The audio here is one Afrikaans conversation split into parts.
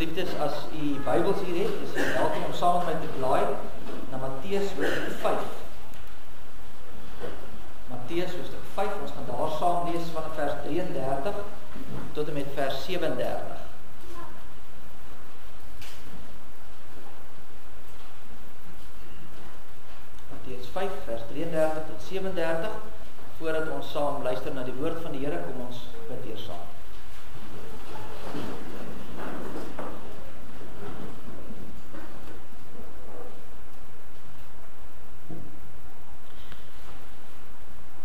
Geliefdes, as u Bybels hier het, is u welkom om saam met my te blaai na Matteus hoofstuk 5. Matteus hoofstuk 5, ons gaan daar saam lees van vers 33 tot en met vers 37. Matteus 5, vers 33 tot 37. Voordat ons saam luister na die woord van die Here, kom ons bid eers saam.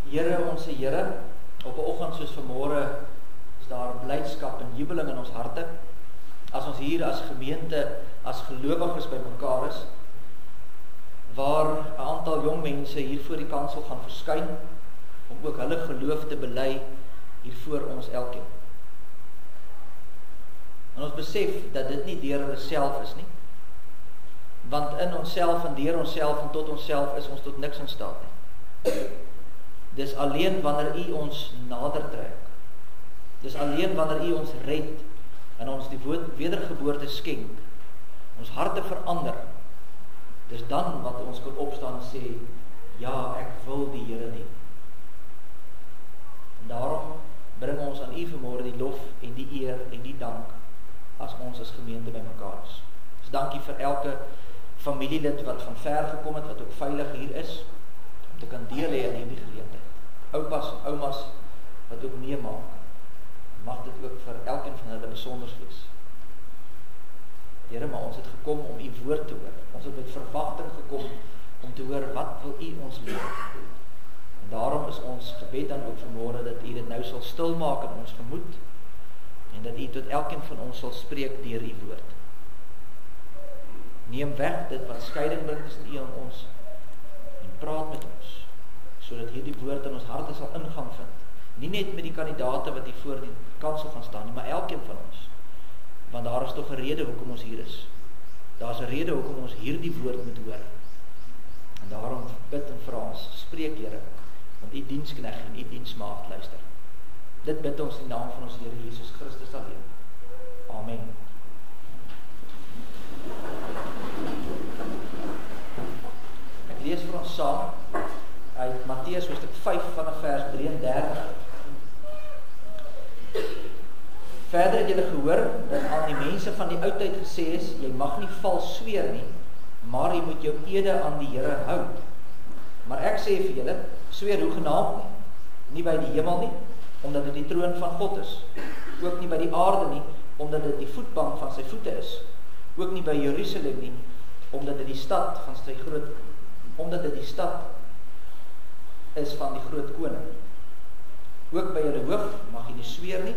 Here, onse Here, op 'n oggend soos vanmôre is daar blydskap en jubeling in ons harte, as ons hier as gemeente, as gelowiges by mekaar is, waar 'n aantal jong mense hier voor die kansel gaan verskyn, om ook hulle geloof te bely hier voor ons elkeen. En ons besef dat dit nie deur hulle self is nie, want in onsself en deur onsself en tot onsself is ons tot niks in staat nie. Dis alleen wanneer u ons nader trek. Dis alleen wanneer u ons red en ons die wedergeboorte skenk, ons harte verander. Dis dan wat ons kan opstaan en sê, ja, ek wil die Here dien. En daarom bring ons aan u vanmôre die lof en die eer en die dank as ons as gemeente by mekaar is. Dus dankie vir elke familielid wat van ver gekom het, wat ook veilig hier is, om te kan deel hê in hierdie geleentheid. Oupas en oumas wat ook meemaak, mag dit ook vir elkeen van hulle besonders wees. Here, maar ons het gekom om u woord te hoor. Ons het met verwagting gekom om te hoor wat wil u ons leer. En daarom is ons gebed dan ook vanmôre dat u dit nou sal stil maak in ons gemoed en dat u tot elkeen van ons sal spreek deur u woord. Neem weg dit wat skeiding bring tussen u en ons en praat met ons, sodat hierdie woord in ons harte sal ingang vind. Nie net met die kandidate wat hier voor die kansel gaan staan nie, maar elkeen van ons. Want daar is toch 'n rede hoekom ons hier is. Daar is 'n rede hoekom ons hierdie woord moet hoor. En daarom bid en vra ons, spreek Here, want u diensknegt en u diensmaagd luister. Dit bid ons in naam van ons Here Jesus Christus alleen. Amen. Ek lees vir ons saam uit Matteus hoofstuk 5 vanaf vers 33. Verder het julle gehoor dat aan die mense van die oudtyd gesê is, jy mag nie vals sweer nie, maar jy moet jou ede aan die Here hou. Maar ek sê vir julle, sweer hoegenaamd nie, nie by die hemel nie, omdat dit die troon van God is, ook nie by die aarde nie, omdat dit die voetbank van sy voete is, ook nie by Jerusalem nie, omdat dit die stad van sy groot, omdat dit die stad is van die groot koning. Ook by julle hoof mag jy nie sweer nie,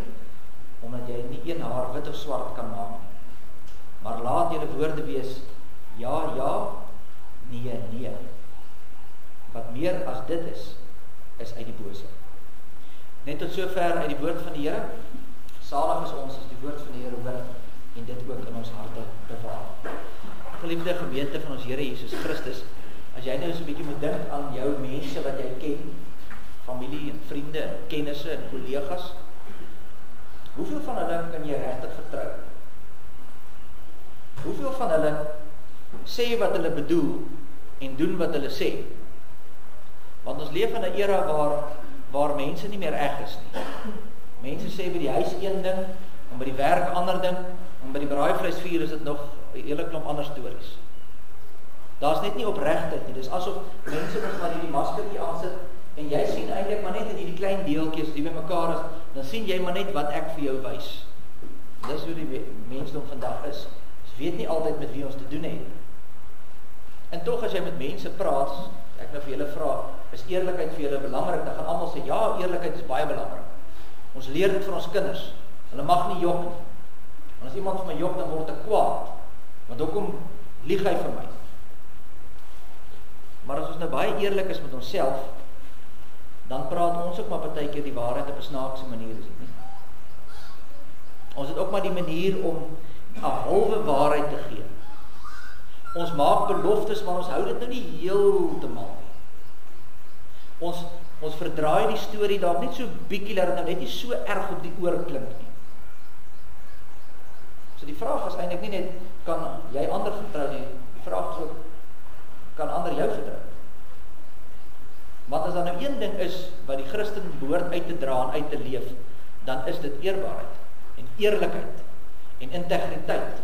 omdat jy nie een haar wit of swart kan maak. Maar laat julle woorde wees, ja, ja, nee, nee. Wat meer as dit is uit die bose. Net tot sover uit die woord van die Here. Salig is ons as die woord van die Here hoor en dit ook in ons harte bewaar. Geliefde gemeente van ons Here Jesus Christus, as jy nou so 'n bietjie moet dink aan jou mense wat jy ken, familie en vriende en kennisse en kollegas, hoeveel van hulle kan jy regtig vertrou? Hoeveel van hulle sê wat hulle bedoel en doen wat hulle sê? Want ons leef in 'n era waar mense nie meer reg is nie. Mense sê by die huis een ding, en by die werk 'n ander ding, en by die braaivleisvuur is dit nog 'n hele klomp ander stories. Daar's net nie opregtheid nie. Dis asof mense net maar hierdie masker hier aansit en jy sien eintlik maar net in hierdie klein deeltjies die by mekaar is, dan sien jy maar net wat ek vir jou wys. Dis hoe die mensdom vandag is. Ons weet nie altyd met wie ons te doen het. En tog as jy met mense praat, ek nou vir julle vra, is eerlikheid vir julle belangrik? Dan gaan almal sê, ja, eerlikheid is baie belangrik. Ons leer dit vir ons kinders. Hulle mag nie jok nie. En as iemand vir my jok, dan word ek kwaad. Want hoekom lieg hy vir my? Maar as ons nou baie eerlik is met onsself, dan praat ons ook maar partykeer die waarheid op 'n snaakse manier, is dit nie? Ons het ook maar die manier om 'n halwe waarheid te gee. Ons maak beloftes, maar ons hou dit nou nie heeltemal nie. Ons verdraai die storie dalk net so bietjie, dat dit nou net nie so erg op die oor klink nie. So die vraag is eintlik nie net, kan jy ander vertrou nie, die vraag is ook, kan ander jou vertrou? Want as daar nou een ding is, wat die Christen behoort uit te dra en uit te leef, dan is dit eerbaarheid, en eerlikheid, en integriteit.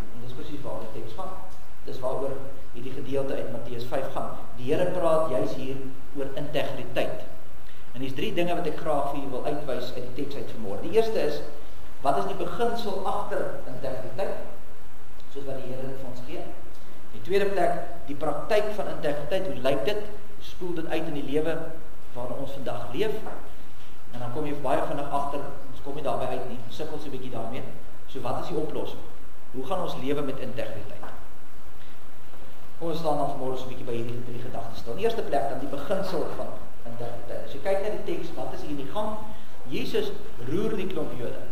En dis presies waar die teks gaan. Dis waaroor hierdie gedeelte uit Matteus 5 gaan. Die Here praat juis hier oor integriteit. En dis 3 dinge wat ek graag vir julle wil uitwys uit die teks uit vanmôre. Die eerste is, wat is die beginsel agter integriteit? Soos wat die Here dit vir ons gee. Die tweede plek, die praktyk van integriteit, hoe lyk dit? Spoel dit uit in die lewe waarin ons vandag leef? En dan kom jy baie vinnig agter, ons kom nie daarby uit nie, sukkel so 'n bietjie daarmee. So wat is die oplossing? Hoe gaan ons lewe met integriteit? Kom ons staan dan vanmôre so 'n bietjie by hierdie 3 gedagtes stil. In eerste plek dan die beginsel van integriteit. As jy kyk na die teks, wat is hier in die gang? Jesus roer die klomp Jode.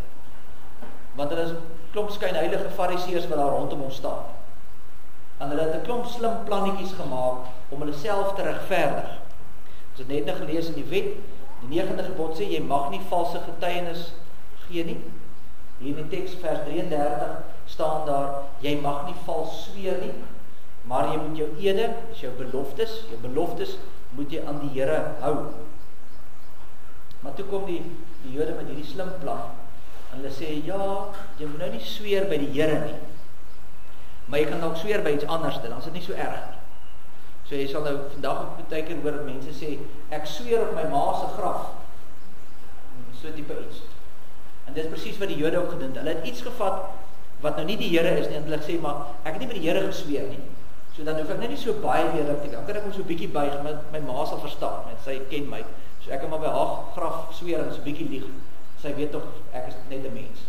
Want hulle is 'n klomp skynheilige fariseërs wat daar rondom hom staan. En hulle het 'n klomp slim plannetjies gemaak om hulle self te regverdig. Ons het net nou gelees in die wet, die 9de gebod sê, jy mag nie valse getuienis gee nie. Hier in die teks vers 33 staan daar, jy mag nie vals sweer nie, maar jy moet jou ede, dis jou beloftes moet jy aan die Here hou. Maar toe kom die Jode met hierdie slim plan, en hulle sê, ja, jy moet nou nie sweer by die Here nie, maar jy kan dalk sweer by iets anders, dan is dit nie so erg nie. So jy sal nou vandag ook baie keer hoor dat mense sê, ek sweer op my ma se graf, so tipe iets. En dit is presies wat die Jode ook gedoen het. Hulle het iets gevat, wat nou nie die Here is nie, en hulle sê, maar ek het nie by die Here gesweer nie, so dan hoef ek nie so baie weer te kan, kan ek hom so bietjie buig, my ma sal verstaan, en sy ken my, so ek kan maar by haar graf sweer, en so bietjie lieg, sy weet toch, ek is net 'n mens.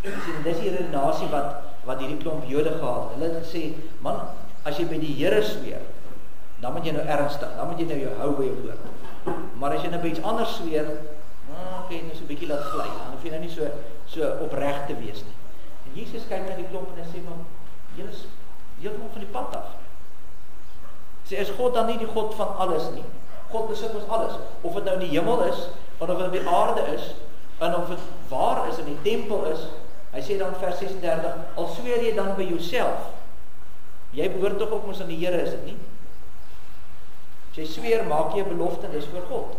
En dis die redenasie wat hierdie klomp Jode gehad, hulle het gesê, man, as jy by die Here sweer, dan moet jy nou ernstig, dan moet jy nou jou hou by jou woord. Maar as jy nou by iets anders sweer, kan jy nou so 'n bietjie laat gly, dan hoef jy nou nie so opreg te wees nie. En Jesus kyk na die klomp en hy sê, maar julle is heeltemal van die pad af. Sê, is God dan nie die God van alles nie? God besit ons alles, of het nou in die hemel is, of het op die aarde is, en of het waar is, in die tempel is. Hy sê dan vers 36, al sweer jy dan by jouself, jy behoort tog ook mos aan die Here, is dit nie? As jy sweer, maak jy 'n belofte, dis voor God.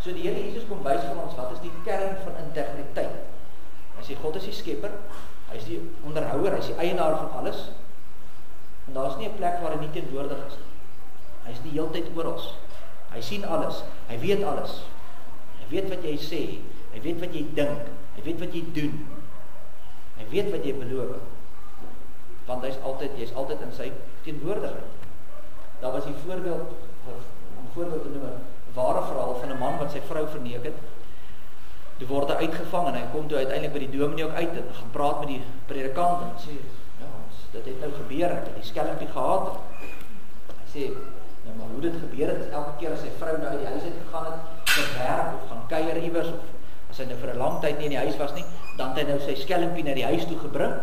So die Here Jesus kom wys vir ons, wat is die kern van integriteit? Hy sê, God is die skepper, hy is die onderhouer, hy is die eienaar van alles, en daar is nie 'n plek waar hy nie teenwoordig is nie. Hy is die heeltyd oor ons, hy sien alles, hy weet alles, hy weet wat jy sê, hy weet wat jy dink, hy weet wat jy doen, hy weet wat jy beloof, want jy's altyd in sy teenwoordigheid. Daar was die voorbeeld, om voorbeeld te noem, 'n ware verhaal van 'n man wat sy vrou verneek het. Toe word hy uitgevang en hy kom toe uiteindelik by die dominee ook uit en gaan praat met die predikant en sê, ja, dit het nou gebeur, ek het die skelmpie gehad. Hy sê, nou maar hoe dit gebeur het, is elke keer as sy vrou nou uit die huis uit gegaan het, vir werk of gaan kuier iewers, of as hy nou vir 'n lang tyd nie in die huis was nie, dan het hy nou sy skelmpie na die huis toe gebring.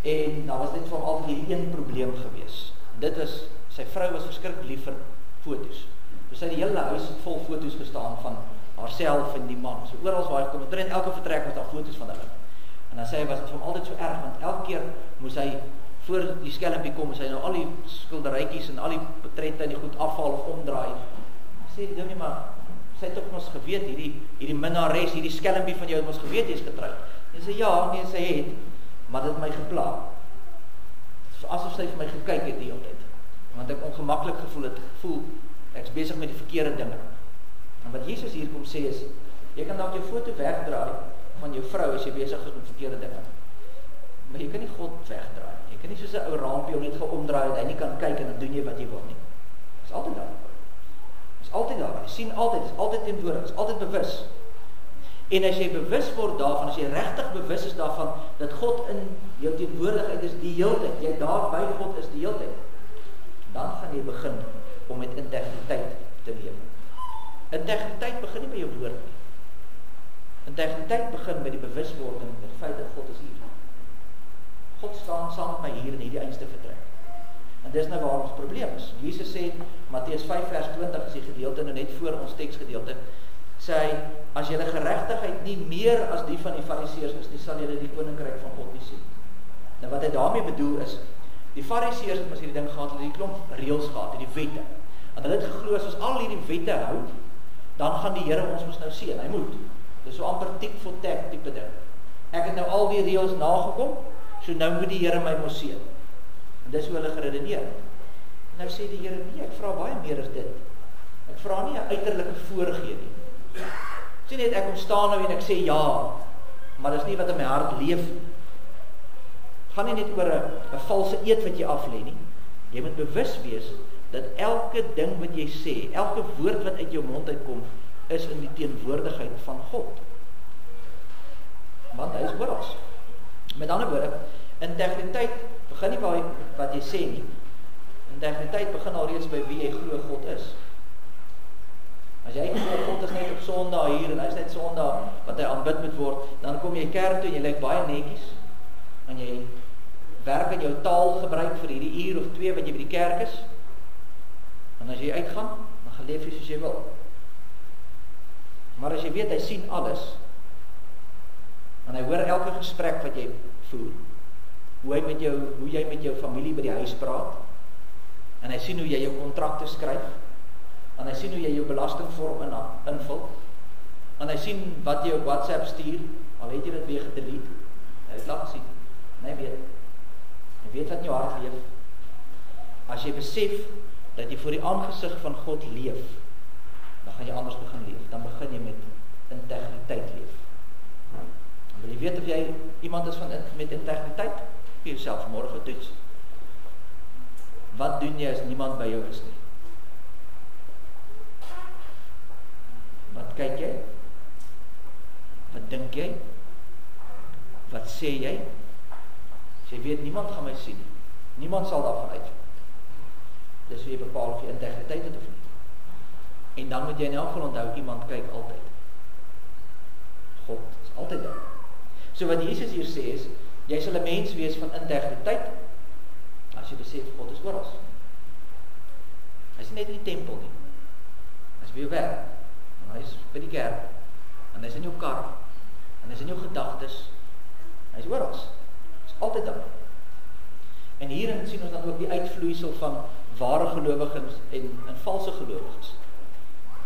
En dan was dit vir hom altyd hierdie een probleem gewees. Dit is, sy vrou was verskriklik lief vir foto's. Dus sy het die hele huis vol foto's gestaan van haarself en die man. So oral waar hy kom, in elke vertrek was daar foto's van hulle. En dan sê hy, was dit vir hom altyd so erg, want elke keer moes hy voor die skelmpie kom, moes hy nou al die skilderytjies en al die portrette en die goed afhaal of omdraai. Hy sê die ding nie, maar sy het ook ons geweet, hierdie minnares, hierdie skelmpie van jou het ons geweet, jy is getrouwd. En sy ja, nee, sy het, maar dit het my gepla. Asof sy vir my gekyk het die hele tyd. Want ek ongemaklik gevoel ek is besig met die verkeerde dinge. En wat Jesus hier kom sê is, jy kan dalk jou foto wegdraai van jou vrou as jy besig is met verkeerde dinge. Maar jy kan nie God wegdraai. Jy kan nie soos 'n ou raampie net gaan omdraai en hy nie kan kyk en dan doen jy wat jy wil nie. Dit is altyd daar. Dit is altyd daar. Jy sien altyd, dit is altyd teenwoordig, dit is altyd bewus. En as jy bewus word daarvan, as jy regtig bewus is daarvan, dat God in jou teenwoordigheid is die heeltyd, jy daar by God is die heeltyd, dan gaan jy begin om met integriteit te lewe. Integriteit begin nie by jou woord nie. Integriteit begin by die bewuswording van die feit dat God is hier. God staan saam met my hier in hierdie einste vertrek. En dis nou waar ons probleem is. Jesus sê, Matteus 5 vers 20 is die gedeelte nou net voor ons teksgedeelte, sê hy, as julle geregtigheid nie meer as die van die fariseërs is nie, sal julle die koninkryk van God nie sien. Nou wat hy daarmee bedoel is, die fariseërs het mos hierdie ding gehad, hulle het die klomp reëls gehad, die wette. En hulle het geglo, as ons al hierdie wette hou, dan gaan die Here ons mos nou seën. Hy moet. Dis so amper tik for tat tipe ding. Ek het nou al die reëls nagekom, so nou moet die Here my mos seën. En dis hoe hulle geredeneer het. Nou sê die Here, nee, ek vra baie meer as dit. Ek vra nie 'n uiterlike voorgee nie. Sien net, ek kom staan nou en ek sê ja, maar dis nie wat in my hart leef nie. Gaan nie net oor 'n valse eed wat jy aflê nie. Jy moet bewus wees dat elke ding wat jy sê, elke woord wat uit jou mond uitkom, is in die teenwoordigheid van God. Want hy is oral. Met ander woorde, integriteit begin nie by wat jy sê nie. Integriteit begin alreeds by wie jy glo God is. As jy glo God is net op Sondag hier en hy is net Sondag wat hy aanbid moet word, dan kom jy kerk toe en jy lyk baie netjies en jy werk in jou taal gebruik vir hierdie uur of 2 wat jy by die kerk is. En as jy uitgaan, dan gaan leef jy soos jy wil. Maar as jy weet hy sien alles en hy hoor elke gesprek wat jy voer, hoe jy met jou familie by die huis praat, en hy sien hoe jy jou kontrakte skryf, en hy sien hoe jy jou belastingvorm invul, en hy sien wat jy op WhatsApp stuur, al het jy dit weer gedelete, hy het laat sien, en hy weet wat in jou hart leef. As jy besef dat jy voor die aangesig van God leef, dan gaan jy anders begin leef, dan begin jy met integriteit leef. En wil jy weet of jy iemand is met integriteit? Vir jouself môre toets. Wat doen jy as niemand by jou is nie? Wat kyk jy? Wat dink jy? Wat sê jy? As jy weet, niemand gaan my sien. Niemand sal daarvan uitvind. Dis hoe jy bepaal of jy integriteit het of nie. En dan moet jy in elk geval onthou, iemand kyk altyd. God is altyd daar. So wat Jesus hier sê is, jy sal 'n mens wees van integriteit, as jy besef, God is oral. Hy is nie net in die tempel nie. Hy is by jou werk, en hy is by die kerk, en hy is in jou kar, en hy is in jou gedagtes, hy is oral. Hy is altyd daar. En hierin sien ons dan ook die uitvloeisel van ware gelowiges en valse gelowiges.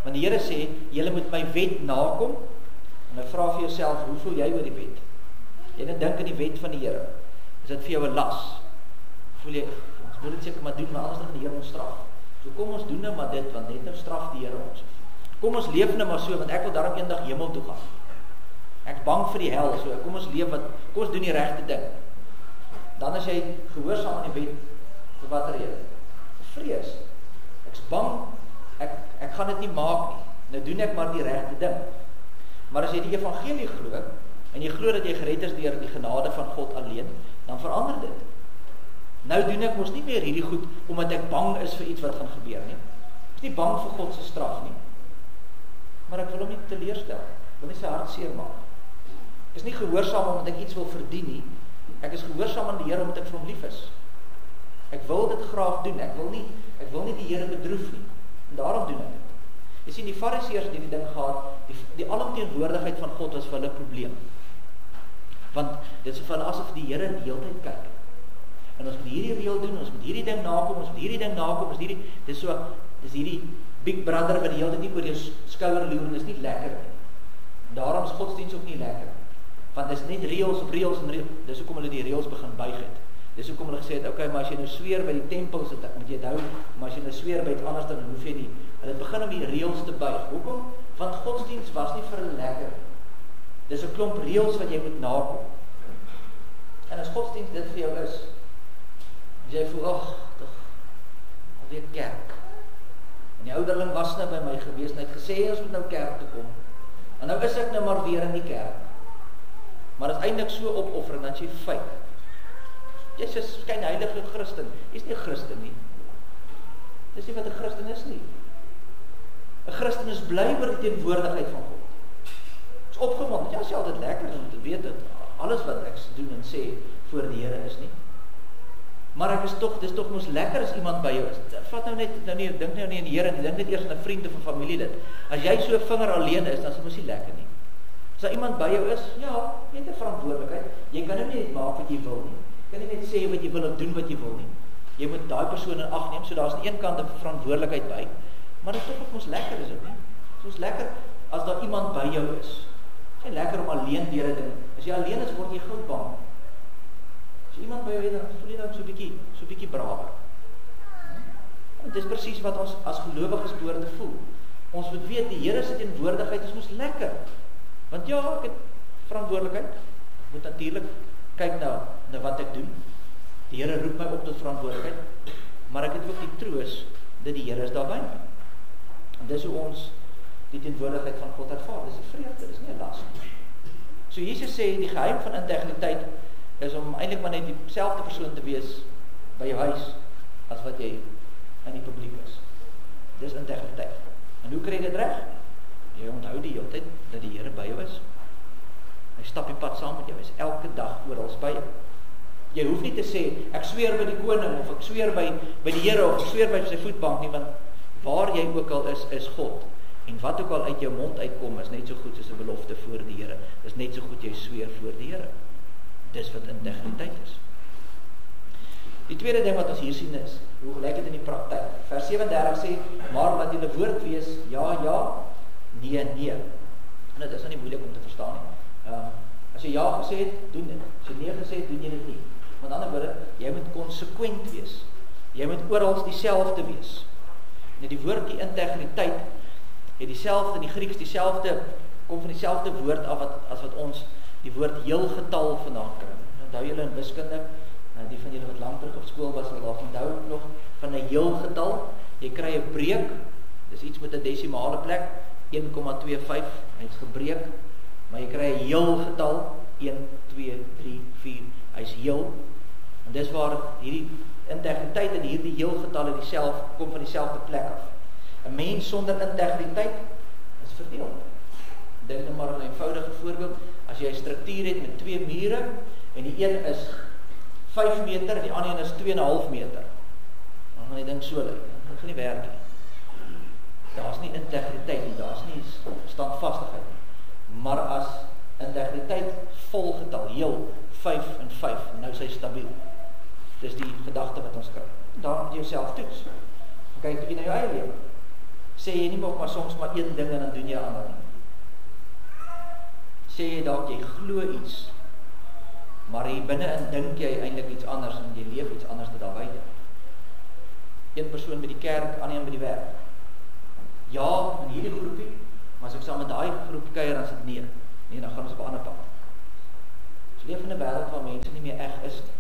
Want die Here sê, julle moet my wet nakom, en nou vra vir jouself, hoe voel jy oor die wet? Jy net dink aan die wet van die Here. Is dit vir jou 'n las? Voel jy, ons moet dit seker maar doen, maar anders dan die Here ons straf. So kom ons doen nou maar dit, want net nou straf die Here ons. Kom ons leef nou maar so, want ek wil daarom eendag hemel toe gaan. Ek is bang vir die hel, so kom ons leef kom ons doen die regte ding. Dan as jy gehoorsaam aan die wet, vir watter rede? Vrees. Ek's bang, ek gaan dit nie maak nie. Nou doen ek maar die regte ding. Maar as jy die evangelie glo, en jy glo dat jy gered is deur die genade van God alleen, dan verander dit. Nou doen ek mos nie meer hierdie goed, omdat ek bang is vir iets wat gaan gebeur nie. Ek is nie bang vir God se straf nie. Maar ek wil hom nie teleurstel. Ek wil nie sy hart seer maak. Ek is nie gehoorsaam omdat ek iets wil verdien nie. Ek is gehoorsaam aan die Here omdat ek vir hom lief is. Ek wil dit graag doen. Ek wil nie die Here bedroef nie. En daarom doen ek dit. Jy sien, die fariseërs het hierdie ding gehad, die alomteenwoordigheid van God was vir hulle probleem. Want dit is vir hulle asof die Here die hele tyd kyk. En ons moet hierdie reël doen, ons moet hierdie ding nakom, ons moet hierdie ding nakom, dis hierdie big brother wat die hele tyd nie oor jou skouer loer en is nie lekker nie. Daarom is godsdienst ook nie lekker. Want dis net reëls op reëls en reëls. Dis hoekom hulle die reëls begin buig het. Dis hoekom hulle gesê het, okay, maar as jy nou sweer by die tempel, moet jy dit hou, maar as jy nou sweer by iets anders, dan hoef jy nie. Hulle het begin om die reëls te buig. Hoekom? Want godsdienst was nie vir hulle lekker. Dis 'n klomp reëls wat jy moet nakom. En as godsdienst dit vir jou is, as jy voel, tog, alweer kerk. En die ouderling was nou by my gewees, en hy het gesê, ons moet nou kerk toe kom. En nou is ek nou maar weer in die kerk. Maar dit is eintlik so opoffer, dan jy fake. Jy's 'n skynheilige Christen. Jy's nie 'n Christen nie. Dis nie wat 'n Christen is nie. 'n Christen is bly oor die teenwoordigheid van God. Is opgewonde. Ja, is altyd lekker om te weet dat alles wat ek doen en sê voor die Here is nie. Maar ek is tog, dis tog mos lekker as iemand by jou is. Vat nou net, dink nou nie in die Here nie, dink net eers aan 'n vriend of 'n familielid. As jy so 'n vinger alleen is, dan is dit mos nie lekker nie. As daar iemand by jou is, ja, jy het 'n verantwoordelikheid. Jy kan nou nie net maak wat jy wil nie. Jy kan nie net sê wat jy wil of doen wat jy wil nie. Jy moet daai persoon in ag neem, so daar's aan een kant 'n verantwoordelikheid by, maar dit is tog mos lekker, is dit nie? Dit is lekker as daar iemand by jou is. Dit is nie lekker om alleen deur te ding. As jy alleen is, word jy gou bang. As iemand by jou het, dan voel jy dan so bietjie brawer. En dit is presies wat ons as gelowiges behoort te voel. Ons moet weet die Here se teenwoordigheid is mos lekker. Want ja, ek het verantwoordelikheid. Ek moet natuurlik kyk na wat ek doen. Die Here roep my op tot verantwoordelikheid, maar ek het ook die troos dat die Here is daar by my. En dis hoe ons die teenwoordigheid van God ervaar. Dis 'n vreugde, dis nie 'n las nie. So Jesus sê die geheim van integriteit is om eintlik maar net dieselfde persoon te wees by jou huis as wat jy in die publiek is. Dis integriteit. En hoe kry jy dit reg? Jy onthou die hele tyd dat die Here by jou is. Hy stap die pad saam met jou, hy is elke dag oral by jou. Jy hoef nie te sê, ek sweer by die koning, of ek sweer by die Here, of ek sweer by sy voetbank nie, want waar jy ook al is God. En wat ook al uit jou mond uitkom, is net so goed soos 'n belofte voor die Here. Dis net so goed jy sweer voor die Here. Dis wat integriteit is. Die tweede ding wat ons hier sien is, hoe gelyk dit in die praktyk. Vers 37 sê, maar laat julle woord wees, ja, ja, nee, nee. En dit is nou nie moeilik om te verstaan nie. As jy ja gesê het, doen dit. As jy nee gesê het, doen jy dit nie. Met ander woorde, jy moet konsekwent wees. Jy moet oral dieselfde wees. En die woord, die integriteit, het dieselfde, in die Grieks dieselfde, kom van dieselfde woord af as wat ons die woord heel getal vandaan kry. Onthou julle in wiskunde, die van julle wat lang terug op skool was, sal dalk onthou nog van 'n heel getal. Jy kry 'n breek, dis iets met 'n desimale plek, 1,25, hy's gebreek, maar jy kry 'n heel getal, 1, 2, 3, 4, hy's heel. En dis waar hierdie integriteit en hierdie heel getalle kom van dieselfde plek af. 'n Mens sonder integriteit is verdeeld. Dink nou maar aan 'n eenvoudige voorbeeld. As jy 'n struktuur het met 2 mure en die een is 5 meter en die ander een is 2,5 meter. Dan gaan die ding so lyk. Dit gaan nie werk nie. Daar's nie integriteit nie, daar's nie standvastigheid nie. Maar as integriteit volgetal, heel 5 en 5, nou is hy stabiel. Dis die gedagte wat ons kry. Daarom moet jy jouself toets. Kyk bietjie na jou eie lewe. Sê jy nie maar soms maar een ding en dan doen jy ander nie. Sê jy dalk jy glo iets, maar hier binne-in dink jy eintlik iets anders en jy leef iets anders te daar buite. Een persoon by die kerk, ander een by die werk. Ja, in hierdie groepie, maar as ek saam met daai groep kuier, dan is dit nee. Nee, dan gaan ons op 'n ander pad. Ons leef in 'n wêreld waar mense nie meer eg is nie.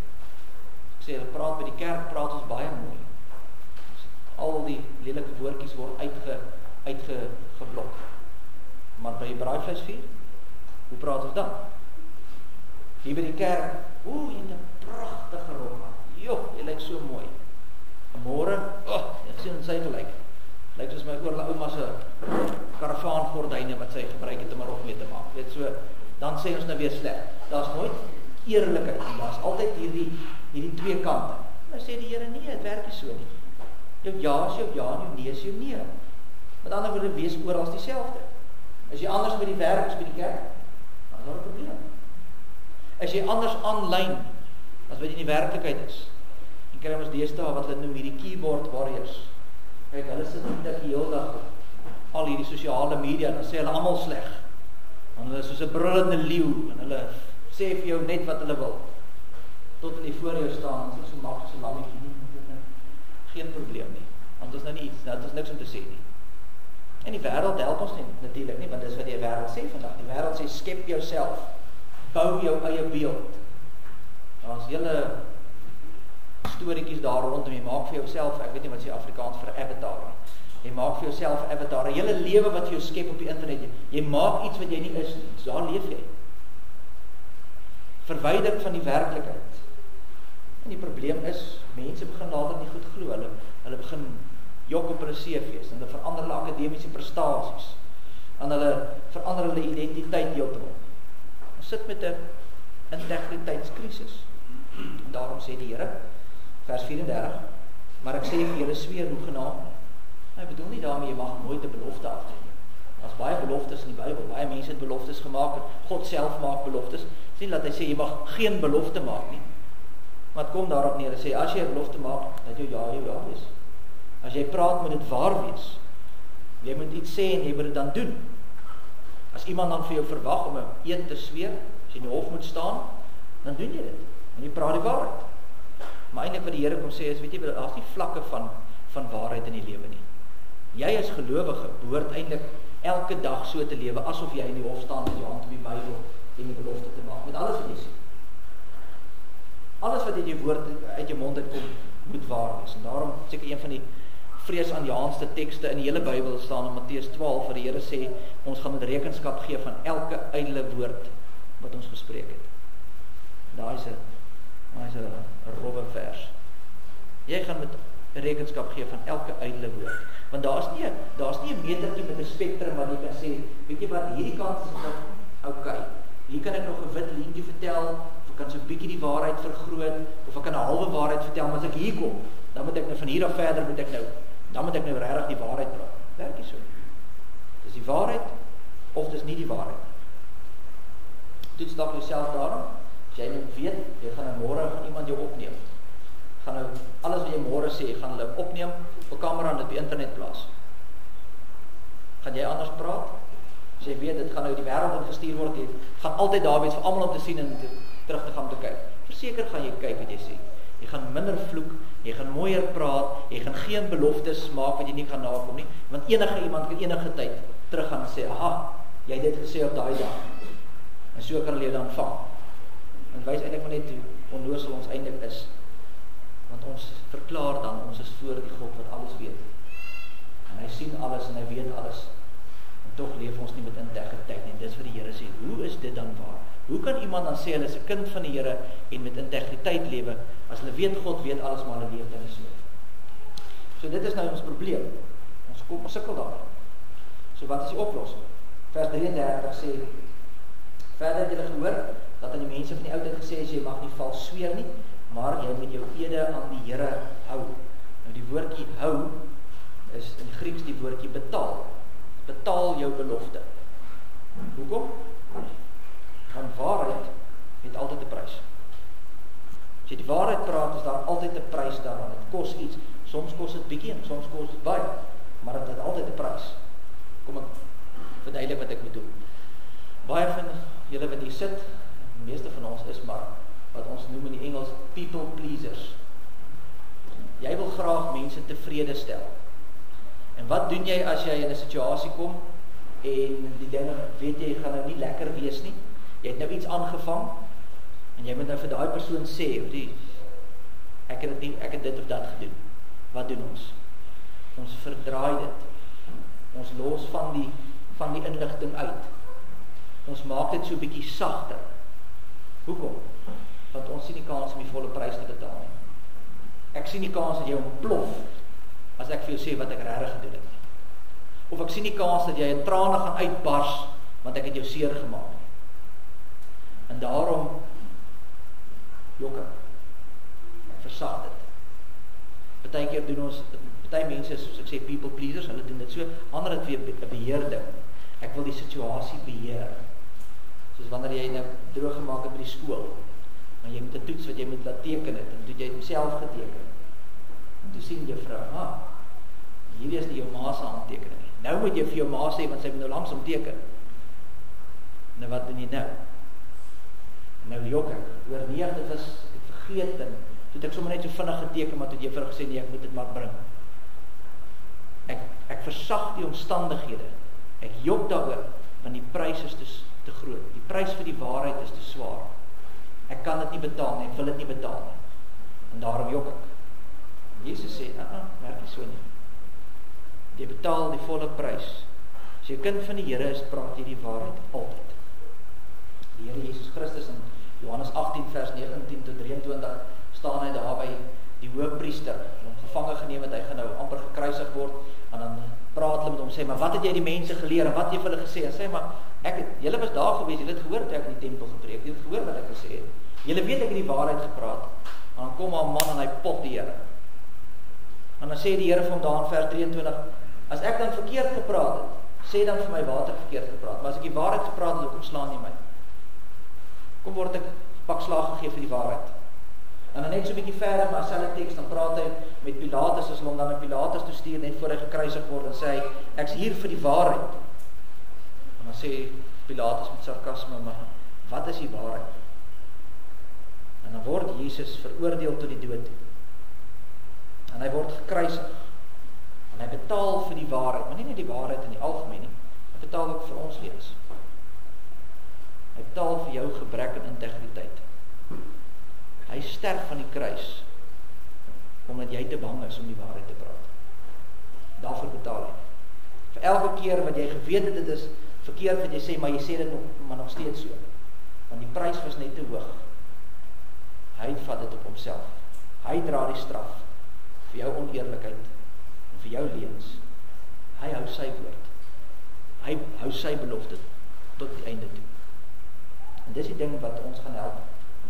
Ek sê, hulle praat by die kerk, praat ons baie mooi. Al die lelike woordjies word uitgeblok. Maar by die braaivleisvuur, hoe praat ons dan? Hier by die kerk, jy het 'n pragtige rok aan. Joh, jy lyk so mooi. En môre, ek sien sy gelyk. Lyk soos my ouma se karavaangordyne wat sy gebruik het om 'n rok mee te maak. Weet so, dan sê ons nou weer sleg. Daar's nooit eerlikheid nie. Daar's altyd hierdie twee kante. Nou sê die Here nee, dit werk nie so nie. Jou ja is jou ja en jou nee is jou nee. Met ander woorde, wees oral dieselfde. As jy anders by die werk as by die kerk, dan is daar 'n probleem. As jy anders aanlyn as wat jy in die werklikheid is. En kry ons deesdae wat hulle noem hierdie keyboard warriors. Kyk, hulle sit net die hele dag op al hierdie sosiale media, dan sê hulle almal sleg. En hulle is soos 'n brullende leeu en hulle sê vir jou net wat hulle wil. Tot hulle voor jou staan, en so maak so 'n lammetjie nie. Geen probleem nie. Want dit is nou nie iets, dit is niks om te sê nie. En die wêreld help ons nie natuurlik nie, want dis wat die wêreld sê vandag. Die wêreld sê skep jouself. Bou jou eie beeld. Daar's hele storieetjies daar rondom. Jy maak vir jouself, ek weet nie wat se Afrikaans vir 'n avatar nie. Jy maak vir jouself 'n avatar, 'n hele lewe wat jy skep op die internet. Jy maak iets wat jy nie is nie. So daar leef jy. Verwyder van die werklikheid. En die probleem is, mense begin later nie goed glo. Hulle begin jok op hulle CV's en hulle verander hulle akademiese prestasies. En hulle verander hulle identiteit heeltemal. Ons sit met 'n integriteitskrisis. En daarom sê die Here, vers 34, maar ek sê vir julle sweer hoegenaamd. Hy bedoel nie daarmee jy mag nooit 'n belofte afneem. Daar's baie beloftes in die Bybel, baie mense het beloftes gemaak, God self maak beloftes. Dis nie dat hy sê jy mag geen belofte maak nie. Maar het kom daarop neer, hy sê as jy 'n belofte maak, dat jou ja wees. As jy praat, moet dit waar wees. Jy moet iets sê en jy moet dit dan doen. As iemand dan vir jou verwag om 'n eed te sweer, as jy in die hof moet staan, dan doen jy dit. En jy praat die waarheid. Maar eintlik wat die Here kom sê is, weet jy, daar's nie vlakke van waarheid in die lewe nie. Jy as gelowige behoort eintlik elke dag so te lewe, asof jy in die hof staan met jou hand op die Bybel en die belofte te maak, met alles wat jy sê. Alles wat uit jou woord, uit jou mond uitkom, moet waar wees. En daarom, seker een van die vreesaanjaendste tekste in die hele Bybel staan in Matteus 12, waar die Here sê, ons gaan met rekenskap gee van elke ydelle woord wat ons gespreek het. Daai is 'n rowwe vers. Jy gaan met rekenskap gee van elke ydelle woord. Want daar's nie 'n metertjie met 'n spektrum wat jy kan sê, weet jy wat, hierdie kant is nog okay. Hier kan ek nog 'n wit leentjie vertel, of ek kan so 'n bietjie die waarheid vergroot, of ek kan 'n halwe waarheid vertel, maar as ek hier kom, dan moet ek nou van hier af verder dan moet ek nou regtig die waarheid praat. Werk nie so. Dis die waarheid of dis nie die waarheid. Toets dalk jouself daarom. As jy nou weet, jy gaan nou môre iemand jou opneem. Gaan nou alles wat jy môre sê, gaan hulle opneem op kamera en dit op die internet plaas. Gaan jy anders praat? As jy weet dit gaan nou die wêreld ingestuur word, jy gaan altyd daar wees vir almal om te sien en terug te gaan te kyk. Verseker gaan jy kyk wat jy sê. Jy gaan minder vloek, jy gaan mooier praat, jy gaan geen beloftes maak wat jy nie gaan nakom nie, want enige iemand kan enige tyd terug gaan en sê, aha, jy het dit gesê op daai dag. En so kan hulle jou dan vang. En wys eintlik maar net hoe onnoosel ons eintlik is. Want ons verklaar dan, ons is voor die God wat alles weet. En hy sien alles en hy weet alles. En tog leef ons nie met integriteit nie. Dis wat die Here sê, hoe is dit dan waar? Hoe kan iemand dan sê, hulle is 'n kind van die Here en met integriteit lewe, as hulle weet God weet alles, maar hulle leef in so? So dit is nou ons probleem. Ons sukkel daar. So wat is die oplossing? Vers 33 sê, verder het julle gehoor, dat aan die mense van die ou tyd gesê is, jy mag nie vals sweer nie, maar jy moet jou ede aan die Here hou. Nou die woordjie hou, is in Grieks die woordjie betaal. Betaal jou belofte. Hoekom? Want waarheid het altyd 'n prys. As jy die waarheid praat, is daar altyd 'n prys daaraan. Dit kos iets. Soms kos dit bietjie en soms kos dit baie, maar dit het altyd 'n prys. Kom ek verduidelik wat ek bedoel. Baie van julle wat hier sit, die meeste van ons is maar wat ons noem in die Engels people pleasers. Jy wil graag mense tevrede stel. En wat doen jy as jy in 'n situasie kom en die dinge, weet jy, gaan nou nie lekker wees nie. Jy het nou iets aangevang en jy moet nou vir daai persoon sê, ek het dit of dat gedoen. Wat doen ons? Ons verdraai dit. Ons los van die inligting uit. Ons maak dit so 'n bietjie sagter. Hoekom? Want ons sien die kans om die volle prys te betaal nie. Ek sien die kans dat jy ontplof as ek vir jou sê wat ek regtig gedoen het. Of ek sien die kans dat jy in trane gaan uitbars want ek het jou seer gemaak. En daarom jok ek versag dit. Partykeer doen ons, party mense, soos ek sê, people pleasers, hulle doen dit so, ander het weer 'n beheerding. Ek wil die situasie beheer. Soos wanneer jy nou droog gemaak het by die skool, maar jy moet 'n toets wat jy moet laat teken het, en toe jy het self geteken. En toe sien juffrou, hierdie is nie jou ma se handtekening nie. Nou moet jy vir jou ma sê, want sy moet nou langsom teken. Nou wat doen jy nou? Nou jok ek, oor nee, dit was, ek het vergeet, en toe het ek sommer net so vinnig geteken, maar toe het jy vir gesê, nee, ek moet dit maar bring. Ek versag die omstandighede, ek jok daaroor, want die prys is te groot, die prys vir die waarheid is te swaar. Ek kan dit nie betaal nie, ek wil dit nie betaal nie, en daarom jok ek. En Jesus sê, werk nie so nie. Jy betaal die volle prys. As jy kind van die Here is, praat jy die waarheid altyd. Die Here Jesus Christus in Johannes 18 vers 19 tot 23 staan hy daar by die hoëpriester, hom gevange geneem het, hy gaan nou amper gekruisig word, en dan praat hulle met hom, sê, maar wat het jy die mense geleer, en wat het jy vir hulle gesê, en sê, maar julle was daar gewees, julle het gehoor, toe ek in die tempel gepreek, julle het gehoor wat ek gesê het, Julle weet ek het die waarheid gepraat. En dan kom 'n man en hy pot die Here. En dan sê die Here vir hom daar in vers 23, as ek dan verkeerd gepraat het, sê dan vir my waar ek verkeerd gepraat. Maar as ek die waarheid gepraat het, hoekom slaan jy my? Kom word ek pak slag gegee vir die waarheid. En dan net so 'n bietjie verder, maar selfe teks, dan praat hy met Pilatus, as hulle hom dan met Pilatus toe stuur, net voor hy gekruisig word, en sê hy, ek's hier vir die waarheid. En dan sê Pilatus met sarkasme, maar wat is die waarheid? En dan word Jesus veroordeel tot die dood. En hy word gekruisig. En hy betaal vir die waarheid, maar nie net die waarheid in die algemeen nie, hy betaal ook vir ons lewens. Hy betaal vir jou gebrek aan integriteit. Hy sterf van die kruis, omdat jy te bang is om die waarheid te praat. Daarvoor betaal hy. Vir elke keer wat jy geweet het, dit is verkeerd wat jy sê, maar jy sê dit nog steeds so. Want die prys was net te hoog. Hy vat dit op homself. Hy dra die straf vir jou oneerlikheid en vir jou leuns. Hy hou sy woord. Hy hou sy belofte tot die einde toe. En dis die ding wat ons gaan help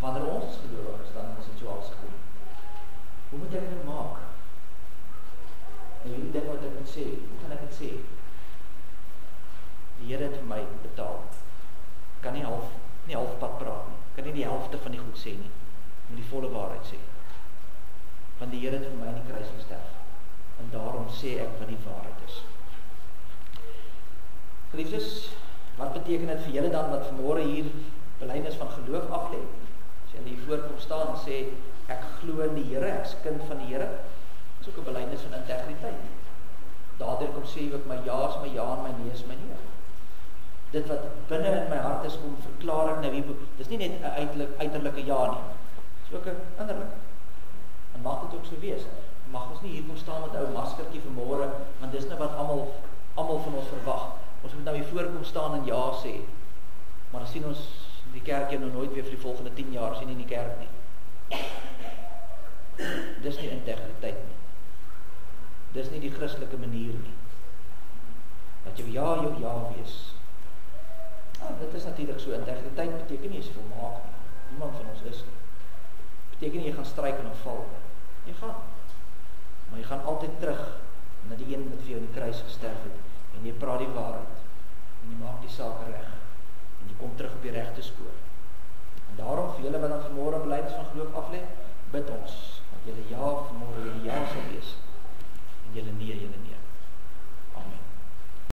wanneer ons as gelowiges dan in 'n situasie kom. Hoe moet ek nou maak? En hierdie ding wat ek moet sê, hoe gaan ek dit sê? Die Here het vir my betaal. Kan nie halfpad praat nie. Kan nie die helfte van die goed sê nie. Moet die volle waarheid sê. Want die Here het vir my in die kruis gesterf. En daarom sê ek wat die waarheid is. Geliefdes, wat beteken dit vir julle dan wat vanmôre hier belydenis van geloof aflê? As julle hier voorkom staan en sê ek glo in die Here, ek is kind van die Here, dis ook 'n belydenis van integriteit. Daardeur kom sê ek my ja is my ja en my nee is my nee. Dit wat binne in my hart is, kom verklaar ek nou hier. Dis nie net 'n uiterlike ja nie. Dis ook 'n innerlike. En mag dit ook so wees. Mag ons nie hier kom staan met 'n ou maskertjie vanmôre, want dis nou wat almal van ons verwag. Ons moet nou hier voorkom staan en ja sê. Maar dan sien ons die kerk nou nooit weer vir die volgende 10 jaar sien in die kerk nie. Dis nie integriteit nie. Dis nie die Christelike manier nie. Dat jou ja wees. Dit is natuurlik so, integriteit beteken nie jy is volmaak nie. Niemand van ons is nie. Beteken nie jy gaan struikel en val. Jy gaan. Maar jy gaan altyd terug na die een wat vir jou in die kruis gesterf het. En jy praat die waarheid. En jy maak die saak reg. En jy kom terug op die regte spoor. En daarom vir julle wat dan vanmôre belydenis van geloof aflê, bid ons dat julle ja vanmôre julle ja sal wees. En julle nee.